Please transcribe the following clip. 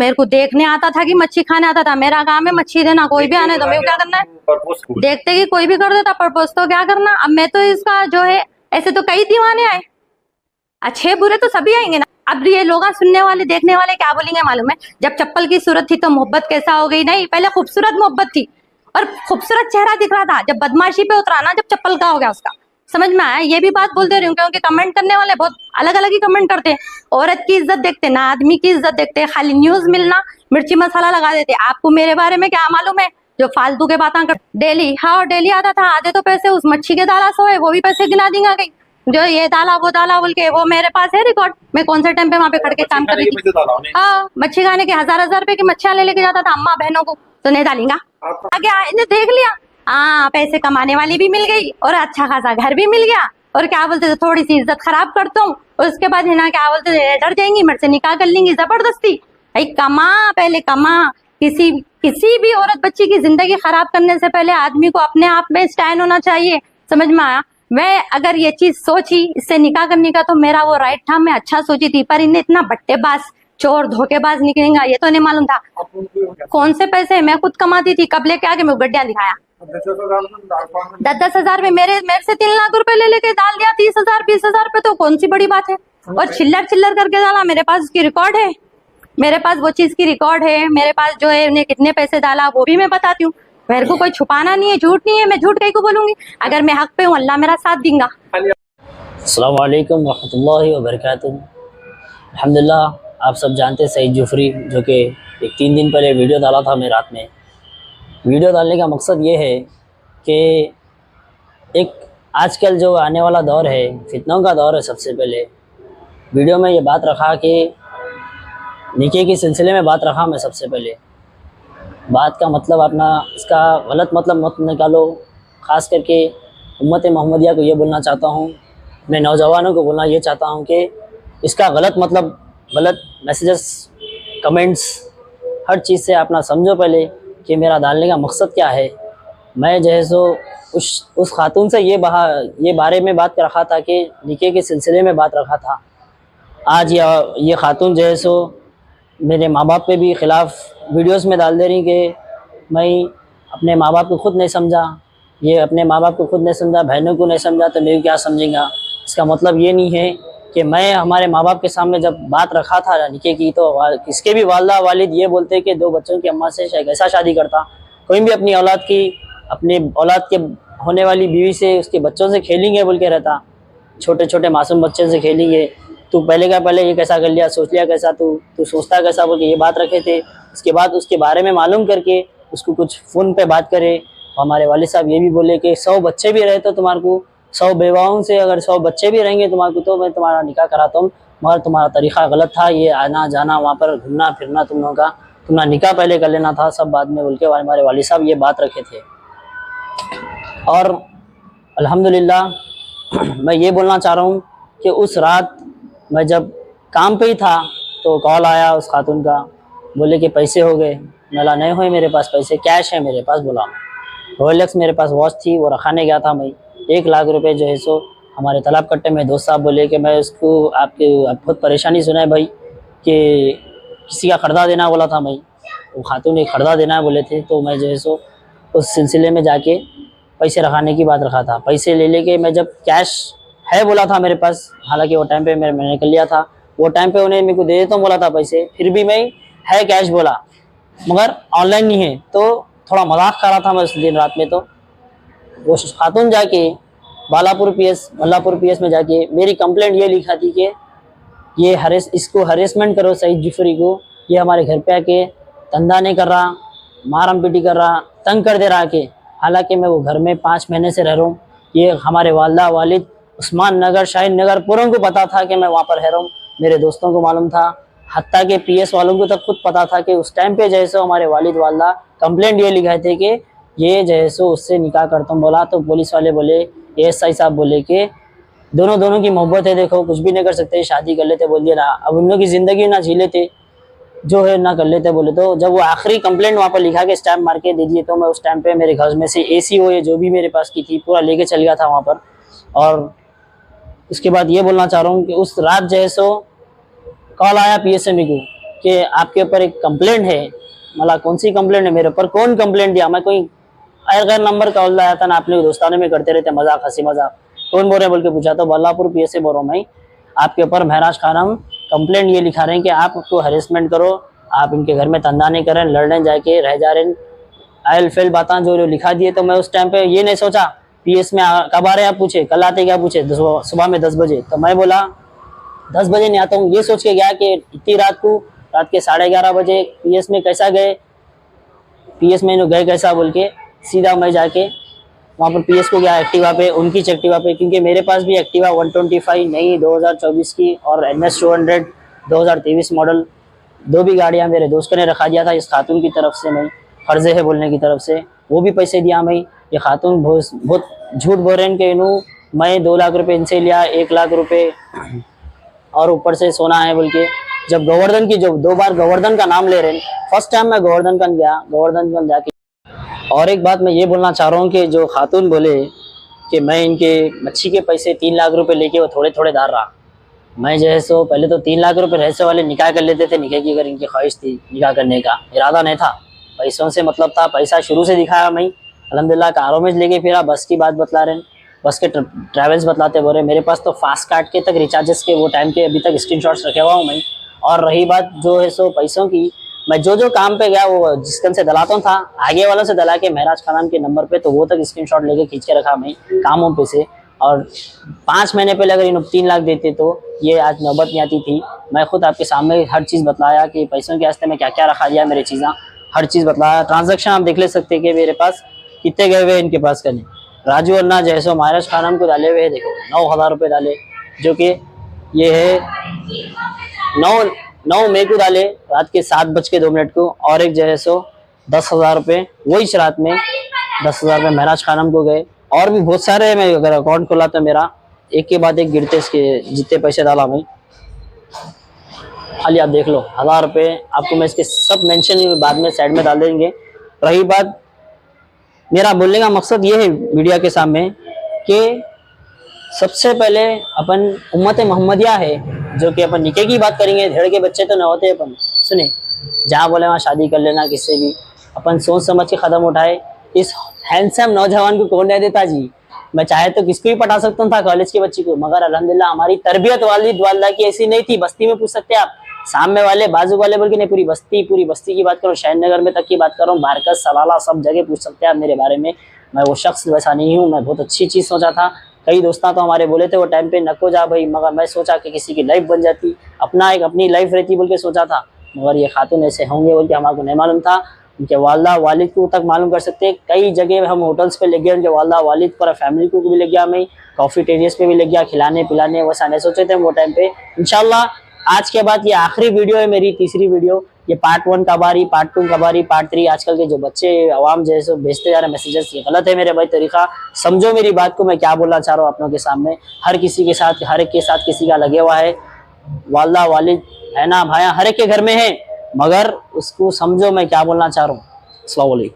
मेरे को देखने आता था कि मच्छी खाने आता था। मेरा गांव में मच्छी देना कोई भी आने, तो मेरे को क्या करना है, देखते कि कोई भी कर देता प्रपोज तो क्या करना। अब मैं तो इसका जो है, ऐसे तो कई दीवाने आए, अच्छे बुरे तो सभी आएंगे ना। अब ये लोग सुनने वाले देखने वाले क्या बोलेंगे मालूम है, जब चप्पल की सूरत थी तो मोहब्बत कैसा हो गई। नहीं, पहले खूबसूरत मोहब्बत थी और खूबसूरत चेहरा दिख रहा था, जब बदमाशी पे उतरा ना, जब चप्पल का हो गया उसका। समझ में आया? ये भी बात बोल दे रही हूँ क्योंकि कमेंट करने वाले बहुत अलग अलग ही कमेंट करते हैं। औरत की इज्जत देखते ना, आदमी की इज्जत देखते, खाली न्यूज मिलना मिर्ची मसाला लगा देते। आपको मेरे बारे में क्या मालूम है जो फालतू के बातें कर। डेली, हाँ डेली आता था, आधे तो पैसे उस मच्छी के दाला सोए, वो भी पैसे गिना दी गई। जो ये दाला वो दाला बोल के, वो मेरे पास है रिकॉर्ड। मैं कौन से टाइम पे वहाँ पे खड़ के काम कर रही थी। हाँ, मच्छी खाने के हजार रुपए की मच्छियां ले लेके जाता था अम्मा बहनों को, तो नहीं डालेंगा। आगे इन्हें देख लिया, हाँ पैसे कमाने वाली भी मिल गई और अच्छा खासा घर भी मिल गया। और क्या बोलते थे, थोड़ी सी इज्जत खराब करता हूँ, उसके बाद है ना क्या बोलते थे, डर जाएंगी मेरे से निकाह कर लेंगी जबरदस्ती। भाई कमा, पहले कमा। किसी भी औरत बच्ची की जिंदगी खराब करने से पहले आदमी को अपने आप में स्टैंड होना चाहिए। समझ में आया? मैं अगर ये चीज सोची इससे निकाह करने का तो मेरा वो राइट था, मैं अच्छा सोची थी, पर इन्हें इतना बट्टेबाज चोर धोखेबाज निकलेगा ये तो नहीं मालूम था। कौन से पैसे मैं खुद कमाती थी, कब लेके आके मैं गड्ढा दिखाया। 10,000 में मेरे से 3 लाख रुपए ले लेके डाल दिया। 30,000 20,000 रुपए तो कौन सी बड़ी बात है। और चिल्लर चिल्लर करके डाला, मेरे पास उसकी रिकॉर्ड है, मेरे पास वो चीज की रिकॉर्ड है, मेरे पास जो है उन्हें कितने पैसे डाला वो भी मैं बताती हूँ। मेरे को कोई छुपाना नहीं है, झूठ नहीं है, मैं झूठ कहीं को बोलूंगी। अगर मैं हक पे हूँ अल्लाह मेरा साथ देगा। अस्सलाम वालेकुम रहमतुल्लाहि व बरकातुहू। अल्हम्दुलिल्लाह, आप सब जानते हैं सईद जुफरी, जो कि एक 3 दिन पहले वीडियो डाला था मैं रात में। वीडियो डालने का मकसद ये है कि एक आजकल जो आने वाला दौर है, फितनों का दौर है। सबसे पहले वीडियो में ये बात रखा कि निकाह के सिलसिले में बात रखा मैं। सबसे पहले बात का मतलब अपना, इसका गलत मतलब मत निकालो। ख़ास करके उम्मत मोहम्मदिया को ये बोलना चाहता हूँ, मैं नौजवानों को बोलना ये चाहता हूँ कि इसका गलत मतलब, गलत मैसेजेस, कमेंट्स, हर चीज़ से अपना समझो पहले कि मेरा डालने का मकसद क्या है। मैं जो है सो उस खातून से ये बारे में बात रखा था कि निकाह के सिलसिले में बात रखा था। आज ये खातून जो है सो मेरे माँ बाप पे भी ख़िलाफ़ वीडियोस में डाल दे रही कि मैं अपने माँ बाप को खुद नहीं समझा, ये अपने माँ बाप को खुद नहीं समझा, बहनों को नहीं समझा तो मेरे क्या समझेगा। इसका मतलब ये नहीं है कि मैं हमारे माँ बाप के सामने जब बात रखा था निकाह की तो इसके भी वालदा वालिद ये बोलते कि 2 बच्चों की अम्मा से कैसा शादी करता। कोई भी अपनी औलाद की, अपने औलाद के होने वाली बीवी से, उसके बच्चों से खेलेंगे बोल के रहता, छोटे छोटे मासूम बच्चे से खेलेंगे। तू पहले का पहले ये कैसा कर लिया, सोच लिया कैसा, तू सोचता कैसा बोल के ये बात रखे थे। उसके बाद उसके बारे में मालूम करके उसको कुछ फ़ोन पे बात करे। हमारे वालिद साहब ये भी बोले कि 100 बच्चे भी रहे तो तुम्हारे को, 100 बेवाओं से अगर 100 बच्चे भी रहेंगे तुम्हारे को तो मैं तुम्हारा निकाह कराता हूँ, मगर तुम्हारा तरीक़ा गलत था, ये आना जाना वहाँ पर घूमना फिरना तुम लोगों का, तुम्हारा निकाह पहले कर लेना था, सब बाद में बोल के हमारे वालिद साहब ये बात रखे थे। और अल्हम्दुलिल्लाह मैं ये बोलना चाह रहा हूँ कि उस रात मैं जब काम पे ही था तो कॉल आया उस खातून का, बोले कि पैसे हो गए। बोला नहीं हुए मेरे पास पैसे, कैश है मेरे पास। बोला रोलेक्स मेरे पास वॉच थी, वो रखाने गया था मैं। 1 लाख रुपए जो है सो हमारे तालाब कट्टे में दोस्त साहब बोले कि मैं उसको आप बहुत परेशानी सुना है भाई कि किसी का खर्दा देना बोला था मैं, वो खातून ने खर्दा देना बोले थे, तो मैं जो है सो उस सिलसिले में जाके पैसे रखाने की बात रखा था। पैसे ले लेके मैं जब कैश है बोला था मेरे पास, हालांकि वो टाइम पे मैंने निकल लिया था, वो टाइम पे उन्हें मेरे को दे देता हूँ बोला था पैसे, फिर भी मैं है कैश बोला मगर ऑनलाइन नहीं है, तो थोड़ा मजाक कर रहा था मैं उस दिन रात में। तो वो खातून जाके मल्लापुर पीएस में जाके मेरी कंप्लेंट ये लिखा थी कि ये इसको हरेसमेंट करो सईद जुफरी को, ये हमारे घर पे आके धंधा नहीं कर रहा, मारम पीटी कर रहा, तंग कर दे रहा के। हालांकि मैं वो घर में 5 महीने से रह रहा हूँ। ये हमारे वालदा वालिद उस्मान नगर, शाहीन नगर पूरों को पता था कि मैं वहाँ पर रह रहा हूँ, मेरे दोस्तों को मालूम था, हत्ता के पीएस वालों को तक खुद पता था कि उस टाइम पे जैसे हमारे वालिद वालदा कंप्लेंट ये लिखाए थे कि ये जैसे उससे निकाह करता हूँ बोला। तो पुलिस वाले बोले, एएसआई साहब बोले कि दोनों की मोहब्बत है, देखो कुछ भी नहीं कर सकते, शादी कर लेते बोल दिया ना, अब उन लोगों की ज़िंदगी ना जी लेते जो है ना कर लेते बोले। तो जब वो आखिरी कंप्लेंट वहाँ पर लिखा के स्टैम्प मार के दे दिए, तो मैं उस टाइम पे मेरे घर में से एसी हो या जो भी मेरे पास की थी पूरा लेके चल गया था वहाँ पर। और उसके बाद ये बोलना चाह रहा हूँ कि उस रात जो है सो कॉल आया पीएसएमई को कि आपके ऊपर एक कंप्लेंट है। मतलब कौन सी कंप्लेंट है मेरे ऊपर, कौन कंप्लेंट दिया? मैं कोई अगर नंबर कॉल आया था ना, आपने दोस्ताने में करते रहते मजाक, हंसी मजाक, कौन बोल रहे बोल के पूछा तो बल्लापुर पीए से बोल रहा हूँ मैं। आपके ऊपर महराज खानम कंप्लेंट ये लिखा रहे हैं कि आप उसको हरेसमेंट करो, आप इनके घर में तंदा नहीं करें, लड़ने जाके रह जा रहे हैं, आयल फेल बातें जो लिखा दिए। तो मैं उस टाइम पे ये नहीं सोचा पीएस में कब आ रहे हैं आप पूछे, कल आते क्या पूछे, सुबह में 10 बजे। तो मैं बोला 10 बजे नहीं आता हूँ, ये सोच के गया कि इतनी रात को, रात के 11:30 बजे पीएस में कैसा गए, पीएस में गए कैसा बोल के सीधा मैं जाके वहाँ पर पीएस को गया एक्टिवा पे, उनकी एक्टिवा पे, क्योंकि मेरे पास भी एक्टिवा 125 नई 2024 की और NS 200 2023 मॉडल, दो भी गाड़ियाँ मेरे दोस्त ने रखा दिया था इस खातून की तरफ से। मैं फर्जे है बोलने की तरफ से वो भी पैसे दिया मैं। ये खातून बहुत झूठ बोल रहे हैं कि इन्हों मैं 2 लाख रुपए इनसे लिया, 1 लाख रुपए और ऊपर से सोना है बोल के। जब गोवर्धन की, जो 2 बार गोवर्धन का नाम ले रहे हैं, फर्स्ट टाइम मैं गोवर्धन जाके। और एक बात मैं ये बोलना चाह रहा हूँ कि जो खातून बोले कि मैं इनके मच्छी के पैसे 3 लाख रुपए लेके वो थोड़े थोड़े दार रहा, मैं जो है सो पहले तो 3 लाख रुपए रहस्य वाले निकाह कर लेते थे। निकाह की अगर इनकी ख्वाहिश थी, निकाह करने का इरादा नहीं था, पैसों से मतलब था, पैसा शुरू से दिखाया मैं। अल्हम्दुलिल्लाह कारों में लेके फिरा, बस की बात बतला रहे हैं, बस के ट्रैवल्स बतलाते बोल रहे। मेरे पास तो फास्ट कार्ड के तक रिचार्जेस के वो टाइम के अभी तक स्क्रीनशॉट्स रखे हुआ हूँ मैं। और रही बात जो है सो पैसों की, मैं जो काम पे गया वो जिस टाइम से दलाता था, आगे वालों से दला के महराज खान के नंबर पे, तो वो तक स्क्रीनशॉट लेके खींच के रखा मैं कामों पे से। और 5 महीने पहले अगर इन 3 लाख देते तो ये आज नौबत नहीं आती थी। मैं खुद आपके सामने हर चीज़ बतलाया कि पैसों के वास्ते में क्या क्या रखा दिया, मेरी चीज़ें हर चीज़ बतलाया। ट्रांजैक्शन आप देख ले सकते हैं कि मेरे पास कितने गए हुए इनके पास करने। राजू अन्ना जैसो महराज खान को डाले हुए देखो 9,000 रुपये डाले, जो कि ये है 9 मई को डाले रात के 7:02 को। और एक जो है सो 10,000 रुपये वही रात में 10,000 रुपये महराज खानम को गए। और भी बहुत सारे, मैं अगर अकाउंट खोला तो मेरा एक के बाद एक गिरते इसके जितने पैसे डाला मैं, खाली आप देख लो 1,000 रुपये आपको मैं इसके सब मेंशन बाद में साइड में डाल देंगे। रही बात, मेरा बोलने का मकसद ये है मीडिया के सामने कि सबसे पहले अपन उम्मत मोहम्मदिया है, जो कि अपन निके की बात करेंगे, धेड़ के बच्चे तो न होते अपन। सुने, जहाँ बोले वहाँ शादी कर लेना किससे भी, अपन सोच समझ के कदम उठाए। इस हैंडसम नौजवान को कौन नहीं देता जी, मैं चाहे तो किसको भी पटा सकता था, कॉलेज की बच्ची को, मगर अल्हम्दुलिल्लाह हमारी तरबियत वालिद वालदा की ऐसी नहीं थी। बस्ती में पूछ सकते हैं आप, सामने वाले बाजू वाले बोल के नहीं, पूरी बस्ती की बात करो, शहर नगर में तक की बात करो, बारकस सलाला सब जगह पूछ सकते हैं आप मेरे बारे में। मैं वो शख्स वैसा नहीं हूँ, मैं बहुत अच्छी चीज़ सोचा था। कई दोस्ता तो हमारे बोले थे वो टाइम पे नको जा भाई, मगर मैं सोचा कि किसी की लाइफ बन जाती, अपनी लाइफ रहती बोल के सोचा था। मगर ये खातून ऐसे होंगे बोल के हमारे नहीं मालूम था। उनके वालदा वालिद को तक मालूम कर सकते हैं। कई जगह हम होटल्स पे ले गए, उनके वालदा वालिद पर फैमिली को भी ले गया मैं, कॉफ़ी टेरियस पे भी ले गया, खिलाने पिलाने, वैसा नहीं सोचे थे वो टाइम पे। इंशाल्लाह आज के बाद ये आखिरी वीडियो है, मेरी तीसरी वीडियो। ये पार्ट 1 कब आ रही, पार्ट 2 कब आ रही, पार्ट 3। आजकल के जो बच्चे अवाम जैसे भेजते जा रहे मैसेजेस, ये गलत है मेरे भाई तरीका। समझो मेरी बात को, मैं क्या बोलना चाह रहा हूँ अपनों के सामने। हर किसी के साथ, हर एक के साथ किसी का लगे हुआ है, वालदा वालिद है ना, भाया हर एक के घर में है, मगर उसको समझो मैं क्या बोलना चाह रहा हूँ। अस्सलाम वालेकुम।